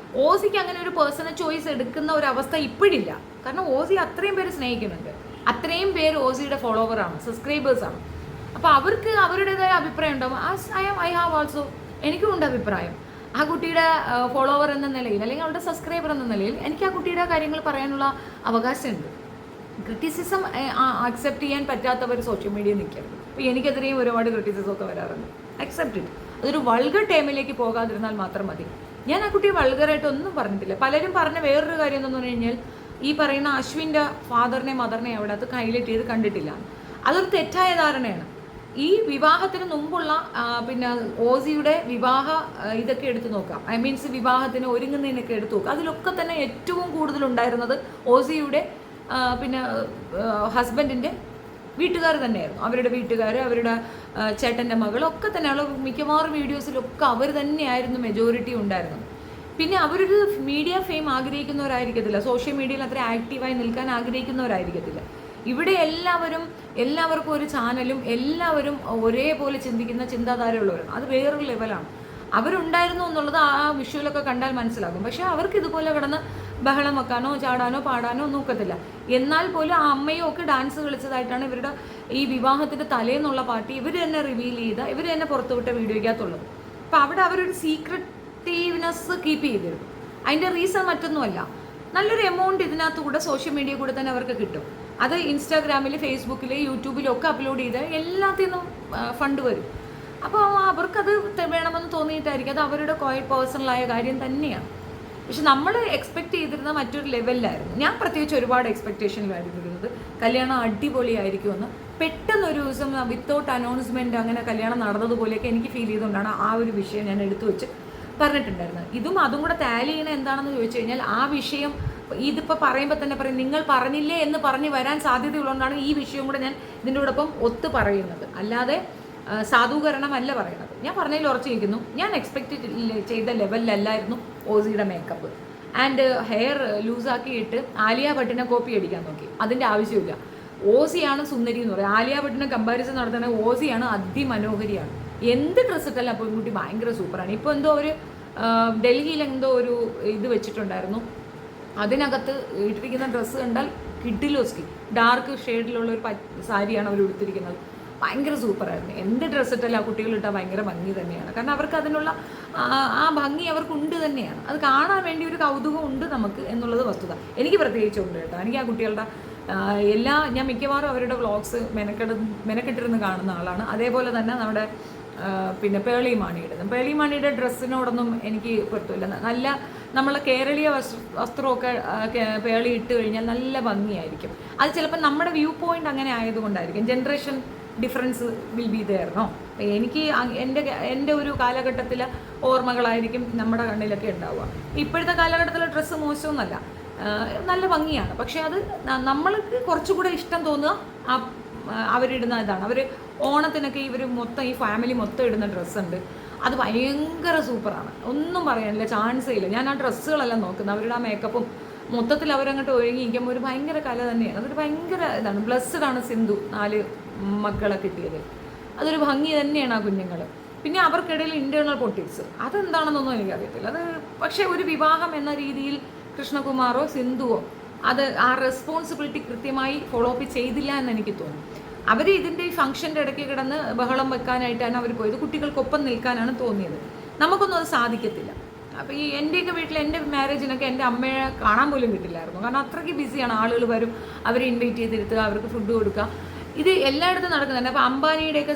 ഓസിക്ക് അങ്ങനെ ഒരു പേഴ്സണൽ ചോയ്സ് എടുക്കുന്ന ഒരു അവസ്ഥ ഇപ്പോഴില്ല. കാരണം ഓസി അത്രയും പേര് സ്നേഹിക്കുന്നുണ്ട്, അത്രയും പേര് ഓസിയുടെ ഫോളോവറാണ്, സബ്സ്ക്രൈബേഴ്സാണ്. അപ്പോൾ അവർക്ക് അവരുടേതായ അഭിപ്രായം ഉണ്ടാവും. ഐ ഹാവ് ഓൾസോ, എനിക്കും ഉണ്ട് അഭിപ്രായം. ആ കുട്ടിയുടെ ഫോളോവർ എന്ന നിലയിൽ അല്ലെങ്കിൽ അവളുടെ സബ്സ്ക്രൈബർ എന്ന നിലയിൽ എനിക്ക് ആ കുട്ടിയുടെ കാര്യങ്ങൾ പറയാനുള്ള അവകാശമുണ്ട്. ക്രിറ്റിസിസം അക്സെപ്റ്റ് ചെയ്യാൻ പറ്റാത്തവർ സോഷ്യൽ മീഡിയയിൽ നിൽക്കരുത്. അപ്പോൾ എനിക്കെതിരെയും ഒരുപാട് ക്രിറ്റിസിസം ഒക്കെ വരാറുണ്ട്. Accept it. അതൊരു വൾഗർ ടൈമിലേക്ക് പോകാതിരുന്നാൽ മാത്രം മതി. ഞാൻ ആ കുട്ടിയെ വൾഗറായിട്ട് ഒന്നും പറഞ്ഞിട്ടില്ല. പലരും പറഞ്ഞ വേറൊരു കാര്യം എന്താണെന്ന് പറഞ്ഞു കഴിഞ്ഞാൽ, ഈ പറയുന്ന അശ്വിൻ്റെ ഫാദറിനെ മദറിനെ അവിടെ അത് ഹൈലൈറ്റ് ചെയ്ത് കണ്ടിട്ടില്ല. അതൊരു തെറ്റായ ധാരണയാണ്. ഈ വിവാഹത്തിന് മുമ്പുള്ള പിന്നെ ഓസിയുടെ വിവാഹ ഇതൊക്കെ എടുത്തു നോക്കാം. ഐ മീൻസ് വിവാഹത്തിന് ഒരുങ്ങുന്നതിനൊക്കെ എടുത്തു നോക്കാം. അതിലൊക്കെ തന്നെ ഏറ്റവും കൂടുതലുണ്ടായിരുന്നത് ഓസിയുടെ പിന്നെ ഹസ്ബൻഡിൻ്റെ വീട്ടുകാർ തന്നെയായിരുന്നു. അവരുടെ വീട്ടുകാർ, അവരുടെ ചേട്ടൻ്റെ മകളൊക്കെ തന്നെയുള്ള മിക്കവാറും വീഡിയോസിലൊക്കെ അവർ തന്നെയായിരുന്നു മെജോറിറ്റി ഉണ്ടായിരുന്നത്. പിന്നെ അവരൊരു മീഡിയ ഫെയിം ആഗ്രഹിക്കുന്നവരായിരിക്കത്തില്ല, സോഷ്യൽ മീഡിയയിൽ അത്ര ആക്റ്റീവായി നിൽക്കാൻ ആഗ്രഹിക്കുന്നവരായിരിക്കത്തില്ല. ഇവിടെ എല്ലാവർക്കും ഒരു ചാനലും എല്ലാവരും ഒരേപോലെ ചിന്തിക്കുന്ന ചിന്താധാരയുള്ളവരാണ്. അത് വേറൊരു ലെവലാണ്. അവരുണ്ടായിരുന്നു എന്നുള്ളത് ആ വിഷ്വലൊക്കെ കണ്ടാൽ മനസ്സിലാകും. പക്ഷെ അവർക്ക് ഇതുപോലെ കിടന്ന് ബഹളം വെക്കാനോ ചാടാനോ പാടാനോ ഒന്നും ഒക്കത്തില്ല. എന്നാൽ പോലും ആ അമ്മയും ഒക്കെ ഡാൻസ് കളിച്ചതായിട്ടാണ് ഇവരുടെ ഈ വിവാഹത്തിൻ്റെ തലേന്നുള്ള പാർട്ടി ഇവർ തന്നെ റിവീൽ ചെയ്ത, ഇവർ തന്നെ പുറത്തുവിട്ട വീഡിയോയ്ക്കകത്തുള്ളത്. അപ്പം അവിടെ അവരൊരു സീക്രട്ടീവ്നെസ് കീപ്പ് ചെയ്തിരുന്നു. അതിൻ്റെ റീസൺ മറ്റൊന്നുമല്ല, നല്ലൊരു എമൗണ്ട് ഇതിനകത്ത് കൂടെ സോഷ്യൽ മീഡിയ കൂടെ തന്നെ അവർക്ക് കിട്ടും. അത് ഇൻസ്റ്റാഗ്രാമിൽ, ഫേസ്ബുക്കിൽ, യൂട്യൂബിലും ഒക്കെ അപ്ലോഡ് ചെയ്ത് എല്ലാത്തിൽ നിന്നും ഫണ്ട് വരും. അപ്പോൾ അവർക്കത് വേണമെന്ന് തോന്നിയിട്ടായിരിക്കും. അത് അവരുടെ പേഴ്സണലായ കാര്യം തന്നെയാണ്. പക്ഷെ നമ്മൾ എക്സ്പെക്ട് ചെയ്തിരുന്ന മറ്റൊരു ലെവലിലായിരുന്നു. ഞാൻ പ്രത്യേകിച്ച് ഒരുപാട് എക്സ്പെക്റ്റേഷനിലായിരുന്നു ഇരുന്നത്. കല്യാണം അടിപൊളിയായിരിക്കുമെന്ന്. പെട്ടെന്നൊരു ദിവസം വിത്തൗട്ട് അനൗൺസ്മെൻറ്റ് അങ്ങനെ കല്യാണം നടന്നതുപോലെയൊക്കെ എനിക്ക് ഫീൽ ചെയ്തുകൊണ്ടാണ് ആ ഒരു വിഷയം ഞാൻ എടുത്തു വെച്ച് പറഞ്ഞിട്ടുണ്ടായിരുന്നത്. അതും കൂടെ ടാലി ചെയ്യണ എന്താണെന്ന് ചോദിച്ചു കഴിഞ്ഞാൽ, ആ വിഷയം ഇതിപ്പോൾ പറയുമ്പോൾ തന്നെ പറയും, നിങ്ങൾ പറഞ്ഞില്ലേ എന്ന് പറഞ്ഞ് വരാൻ സാധ്യതയുള്ളതുകൊണ്ടാണ് ഈ വിഷയം കൂടെ ഞാൻ ഇതിൻ്റെയോടൊപ്പം ഒത്ത് പറയുന്നത്. അല്ലാതെ സാധൂകരണമല്ല പറയുന്നത്. ഞാൻ പറഞ്ഞതിൽ ഉറച്ചിരിക്കുന്നു. ഞാൻ എക്സ്പെക്റ്റ് ചെയ്ത ലെവലിലല്ലായിരുന്നു ഓസിയുടെ മേക്കപ്പ്. ആൻഡ് ഹെയർ ലൂസാക്കിയിട്ട് ആലിയ ഭട്ടിനെ കോപ്പി അടിക്കാൻ നോക്കി. അതിൻ്റെ ആവശ്യമില്ല. ഓസിയാണ് സുന്ദരി എന്ന് പറയും. ആലിയ ഭട്ടിനെ കമ്പാരിസൺ നടത്തുന്ന ഓസിയാണ് അതിമനോഹരിയാണ്. എന്ത് ഡ്രസ്സ് ഇട്ടല്ല അപ്പോൾ പെൺകുട്ടി ഭയങ്കര സൂപ്പറാണ്. ഇപ്പോൾ എന്തോ ഒരു ഡൽഹിയിൽ എന്തോ ഒരു ഇത് വെച്ചിട്ടുണ്ടായിരുന്നു. അതിനകത്ത് ഇട്ടിരിക്കുന്ന ഡ്രസ്സ് കണ്ടാൽ കിഡിലോസ്കി ഡാർക്ക് ഷെയ്ഡിലുള്ള ഒരു സാരിയാണ് അവർ ഉടുത്തിരിക്കുന്നത്. ഭയങ്കര സൂപ്പറായിരുന്നു. എന്ത് ഡ്രസ്സ് ഇട്ടല്ല ആ കുട്ടികളിട്ടാൽ ഭയങ്കര ഭംഗി തന്നെയാണ്. കാരണം അവർക്ക് അതിനുള്ള ആ ഭംഗി അവർക്കുണ്ട് തന്നെയാണ്. അത് കാണാൻ വേണ്ടി ഒരു കൗതുകം ഉണ്ട് നമുക്ക് എന്നുള്ളത് വസ്തുത. എനിക്ക് പ്രത്യേകിച്ചുണ്ട് കേട്ടോ. എനിക്ക് ആ കുട്ടികളുടെ ഞാൻ മിക്കവാറും അവരുടെ വ്ളോഗ്സ് മെനക്കെട്ടിരുന്ന് കാണുന്ന ആളാണ്. അതേപോലെ തന്നെ നമ്മുടെ പിന്നെ പേളി മാണിയുടെ ഡ്രസ്സിനോടൊന്നും എനിക്ക് പൊരുത്തമില്ല. നല്ല നമ്മളെ കേരളീയ വസ്ത്രമൊക്കെ പേളി ഇട്ട് കഴിഞ്ഞാൽ നല്ല ഭംഗിയായിരിക്കും. അത് ചിലപ്പോൾ നമ്മുടെ വ്യൂ പോയിന്റ് അങ്ങനെ ആയതുകൊണ്ടായിരിക്കും. ജനറേഷൻ ഡിഫറൻസ് വിൽ ബി ദെയർന്നോ. എനിക്ക് എൻ്റെ ഒരു കാലഘട്ടത്തിലെ ഓർമ്മകളായിരിക്കും നമ്മുടെ കണ്ണിലൊക്കെ ഉണ്ടാവുക. ഇപ്പോഴത്തെ കാലഘട്ടത്തിലെ ഡ്രസ്സ് മോശമൊന്നുമല്ല, നല്ല ഭംഗിയാണ്. പക്ഷെ അത് നമ്മൾക്ക് കുറച്ചുകൂടെ ഇഷ്ടം തോന്നുക അവരിടുന്ന ഇതാണ്. അവർ ഓണത്തിനൊക്കെ ഇവർ മൊത്തം ഈ ഫാമിലി മൊത്തം ഇടുന്ന ഡ്രസ്സുണ്ട്. അത് ഭയങ്കര സൂപ്പറാണ്, ഒന്നും പറയാനില്ല, ചാൻസേ ഇല്ല. ഞാൻ ആ ഡ്രസ്സുകളെല്ലാം നോക്കുന്നത്, അവരുടെ ആ മേക്കപ്പും മൊത്തത്തിൽ അവരങ്ങോട്ട് ഒരുങ്ങിയിരിക്കുമ്പോൾ ഒരു ഭയങ്കര കല തന്നെയാണ്. അതൊരു ഭയങ്കര ഇതാണ്. ബ്ലസ്ഡ് ആണ് സിന്ധു 4 മക്കളെ കിട്ടിയത്. അതൊരു ഭംഗി തന്നെയാണ് ആ കുഞ്ഞുങ്ങൾ. പിന്നെ അവർക്കിടയിൽ ഇൻറ്റേർണൽ പൊളിറ്റിക്സ് അതെന്താണെന്നൊന്നും എനിക്കറിയത്തില്ല. അത് പക്ഷേ ഒരു വിവാഹം എന്ന രീതിയിൽ കൃഷ്ണകുമാറോ സിന്ധുവോ അത് ആ റെസ്പോൺസിബിലിറ്റി കൃത്യമായി ഫോളോ അപ്പ് ചെയ്തില്ല എന്ന് എനിക്ക് തോന്നുന്നു. അവർ ഇതിൻ്റെ ഈ ഫംഗ്ഷൻ്റെ ഇടയ്ക്ക് കിടന്ന് ബഹളം വെക്കാനായിട്ടാണ് അവർ പോയത്. കുട്ടികൾക്കൊപ്പം നിൽക്കാനാണ് തോന്നിയത്. നമുക്കൊന്നും അത് സാധിക്കത്തില്ല. അപ്പോൾ ഈ എൻ്റെയൊക്കെ വീട്ടിൽ എൻ്റെ മാരേജിനൊക്കെ എൻ്റെ അമ്മയെ കാണാൻ പോലും കിട്ടില്ലായിരുന്നു. കാരണം അത്രയ്ക്ക് ബിസിയാണ്. ആളുകൾ വരും, അവരെ ഇൻവൈറ്റ് ചെയ്തിരുത്തുക, അവർക്ക് ഫുഡ് കൊടുക്കുക, ഇത് എല്ലായിടത്തും നടക്കുന്നുണ്ട്. അപ്പോൾ അംബാനിയുടെയൊക്കെ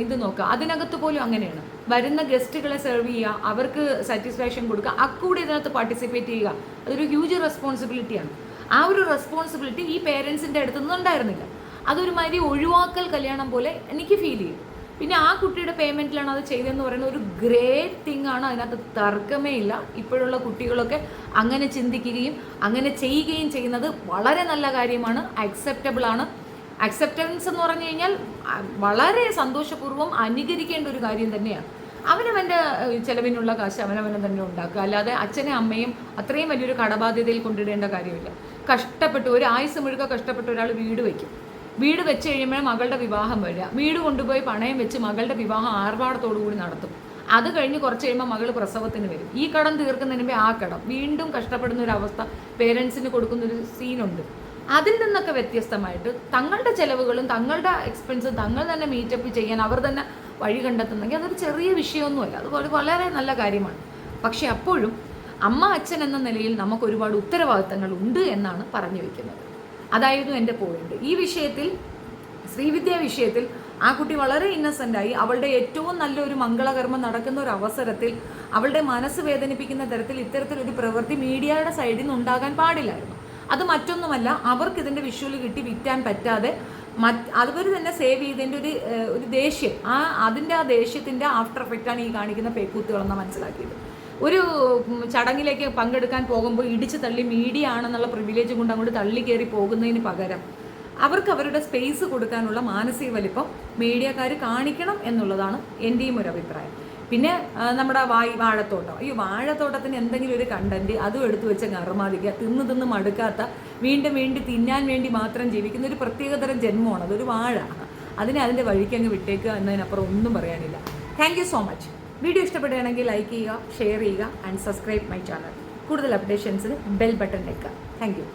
ഇത് നോക്കുക, അതിനകത്ത് പോലും അങ്ങനെയാണ്. വരുന്ന ഗസ്റ്റുകളെ സെർവ് ചെയ്യുക, അവർക്ക് സാറ്റിസ്ഫാക്ഷൻ കൊടുക്കുക, അക്കൂടെ ഇതിനകത്ത് പാർട്ടിസിപ്പേറ്റ് ചെയ്യുക, അതൊരു ഹ്യൂജ് റെസ്പോൺസിബിലിറ്റിയാണ്. ആ ഒരു റെസ്പോൺസിബിലിറ്റി ഈ പേരൻസിൻ്റെ അടുത്തൊന്നും ഉണ്ടായിരുന്നില്ല. അതൊരുമാതിരി ഒഴിവാക്കൽ കല്യാണം പോലെ എനിക്ക് ഫീൽ ചെയ്യും. പിന്നെ ആ കുട്ടിയുടെ പേയ്മെൻറ്റിലാണ് അത് ചെയ്തതെന്ന് പറയുന്നത് ഒരു ഗ്രേറ്റ് തിങ് ആണ്. അതിനകത്ത് തർക്കമേ ഇല്ല. ഇപ്പോഴുള്ള കുട്ടികളൊക്കെ അങ്ങനെ ചിന്തിക്കുകയും അങ്ങനെ ചെയ്യുകയും ചെയ്യുന്നത് വളരെ നല്ല കാര്യമാണ്, അക്സെപ്റ്റബിളാണ്. അക്സെപ്റ്റൻസ് എന്ന് പറഞ്ഞു കഴിഞ്ഞാൽ വളരെ സന്തോഷപൂർവ്വം അനുകരിക്കേണ്ട ഒരു കാര്യം തന്നെയാണ്. അവനവൻ്റെ ചിലവിനുള്ള കാശ് അവനവനെ തന്നെ ഉണ്ടാക്കുക, അല്ലാതെ അച്ഛനെ അമ്മയും അത്രയും വലിയൊരു കടബാധ്യതയിൽ കൊണ്ടിടേണ്ട കാര്യമില്ല. കഷ്ടപ്പെട്ട് ഒരു ആയുസ് മുഴുക്ക കഷ്ടപ്പെട്ട് ഒരാൾ വീട് വയ്ക്കും. വീട് വെച്ച് കഴിയുമ്പോൾ മകളുടെ വിവാഹം വരിക, വീട് കൊണ്ടുപോയി പണയം വെച്ച് മകളുടെ വിവാഹം ആർഭാടത്തോടു കൂടി നടത്തും. അത് കഴിഞ്ഞ് കുറച്ച് കഴിയുമ്പോൾ മകൾ പ്രസവത്തിന് വരും. ഈ കടം തീർക്കുന്നതിന് മുമ്പേ ആ കടം വീണ്ടും കഷ്ടപ്പെടുന്ന ഒരു അവസ്ഥ പേരൻസിന് കൊടുക്കുന്നൊരു സീനുണ്ട്. അതിൽ നിന്നൊക്കെ വ്യത്യസ്തമായിട്ട് തങ്ങളുടെ ചിലവുകളും തങ്ങളുടെ എക്സ്പെൻസും തങ്ങൾ തന്നെ മീറ്റപ്പ് ചെയ്യാൻ അവർ തന്നെ വഴി കണ്ടെത്തുന്നെങ്കിൽ അതൊരു ചെറിയ വിഷയമൊന്നുമല്ല. അതുപോലെ വളരെ നല്ല കാര്യമാണ്. പക്ഷെ അപ്പോഴും അമ്മ അച്ഛൻ എന്ന നിലയിൽ നമുക്ക് ഒരുപാട് ഉത്തരവാദിത്തങ്ങൾ ഉണ്ട് എന്നാണ് പറഞ്ഞു വയ്ക്കുന്നത്. അതായിരുന്നു എൻ്റെ പോയിന്റ്. ഈ വിഷയത്തിൽ ശ്രീവിദ്യ വിഷയത്തിൽ ആ കുട്ടി വളരെ ഇന്നസെൻ്റായി. അവളുടെ ഏറ്റവും നല്ലൊരു മംഗളകർമ്മം നടക്കുന്ന ഒരു അവസരത്തിൽ അവളുടെ മനസ്സ് വേദനിപ്പിക്കുന്ന തരത്തിൽ ഇത്തരത്തിലൊരു പ്രവൃത്തി മീഡിയയുടെ സൈഡിൽ നിന്ന് ഉണ്ടാകാൻ പാടില്ലായിരുന്നു. അത് മറ്റൊന്നുമല്ല, അവർക്ക് ഇതിൻ്റെ വിഷ്വൽ കിട്ടി വിറ്റാൻ പറ്റാതെ അതുപോലെ തന്നെ സേവ് ചെയ്തതിൻ്റെ ഒരു ദേഷ്യം, അതിൻ്റെ ആ ദേഷ്യത്തിൻ്റെ ആഫ്റ്റർ എഫക്റ്റാണ് ഈ കാണിക്കുന്ന പേക്കൂത്തുകളെന്ന് മനസ്സിലാക്കിയത്. ഒരു ചടങ്ങിലേക്ക് പങ്കെടുക്കാൻ പോകുമ്പോൾ ഇടിച്ച് തള്ളി മീഡിയ ആണെന്നുള്ള പ്രിവിലേജ് കൊണ്ട് അങ്ങോട്ട് തള്ളി കയറി പോകുന്നതിന് പകരം അവർക്ക് അവരുടെ സ്പേസ് കൊടുക്കാനുള്ള മാനസിക വലിപ്പം മീഡിയക്കാർ കാണിക്കണം എന്നുള്ളതാണ് എൻ്റെയും ഒരു അഭിപ്രായം. പിന്നെ നമ്മുടെ വാഴത്തോട്ടം, ഈ വാഴത്തോട്ടത്തിന് എന്തെങ്കിലും ഒരു കണ്ടന്റ് അതും എടുത്തു വെച്ച് അറുമാദിക്കുക, തിന്ന് മടുക്കാത്ത വീണ്ടും തിന്നാൻ വേണ്ടി മാത്രം ജീവിക്കുന്ന ഒരു പ്രത്യേകതരം ജന്മമാണ് അതൊരു വാഴ. അതിനെ അതിൻ്റെ വഴിക്ക് അങ്ങ് വിട്ടേക്കുക എന്നതിനപ്പുറം ഒന്നും പറയാനില്ല. Thank you so much. Video ഇഷ്ടപ്പെടുകയാണെങ്കിൽ ലൈക്ക് ചെയ്യുക, ഷെയർ ചെയ്യുക ആൻഡ് സബ്സ്ക്രൈബ് മൈ ചാനൽ. കൂടുതൽ അപ്ഡേഷൻസിന് ബെൽ ബട്ടൺ വെക്കുക. Thank you.